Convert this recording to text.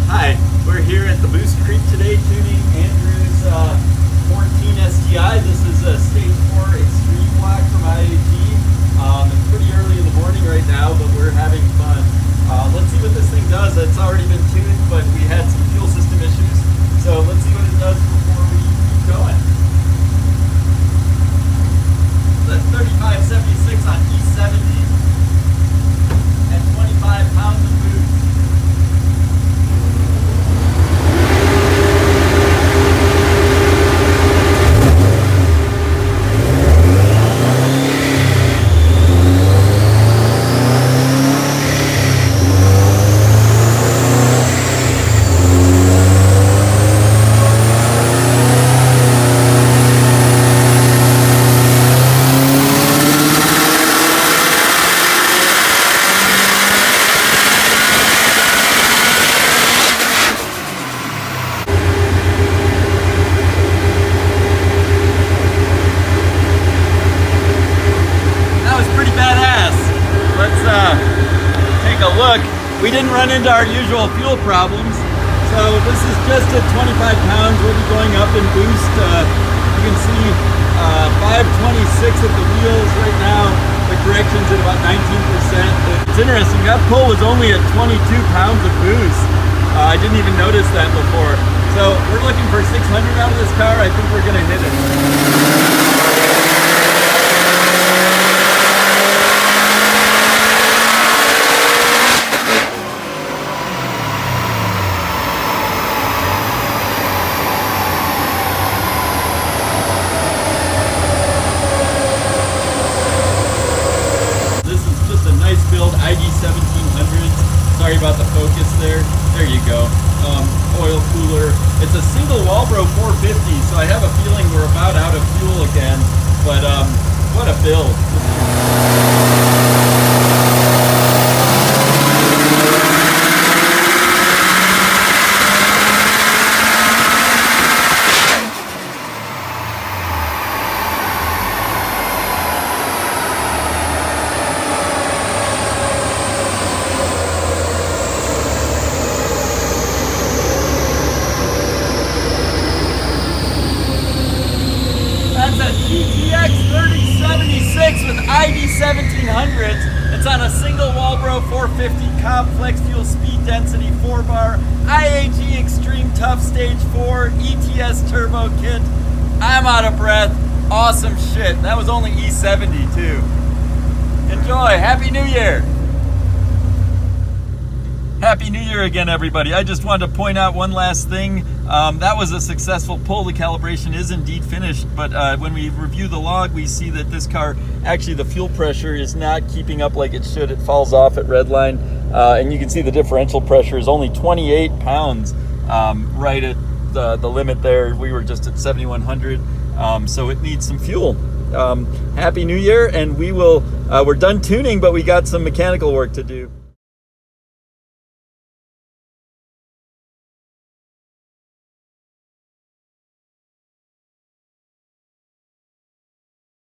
Hi, we're here at the Boost Creek today tuning Andrew's 14 STI. This is a Stage 4 Extreme Black from IAG. It's pretty early in the morning right now, but we're having fun. Let's see what this thing does. It's already been tuned, but we had some fuel system issues. So let's see what it does before we keep going. The 3576 on E70 at 25 pounds of boost. We didn't run into our usual fuel problems, so this is just at 25 pounds. We'll be going up in boost. You can see 526 at the wheels right now. The correction's at about 19%. It's interesting, that pull was only at 22 pounds of boost. I didn't even notice that before. So we're looking for 600 out of this car. I think we're gonna hit it. Build IG 1700s. Sorry about the focus there. There you go. Oil cooler. It's a single walbro 450, so I have a feeling we're about out of fuel again. But what a build. That's a GTX3576 with ID 1700s. It's on a single walbro 450 Cobb flex fuel speed density 4-bar IAG Extreme Tough Stage 4 ETS turbo kit. I'm out of breath. Awesome shit. That was only E70 too. Enjoy. Happy New Year. Happy New Year again, everybody. I just wanted to point out one last thing. That was a successful pull. The calibration is indeed finished, but when we review the log, we see that this car, actually the fuel pressure is not keeping up like it should. It falls off at redline, and you can see the differential pressure is only 28 pounds right at the limit there. We were just at 7,100, so it needs some fuel. Happy New Year, and we're done tuning, but we got some mechanical work to do.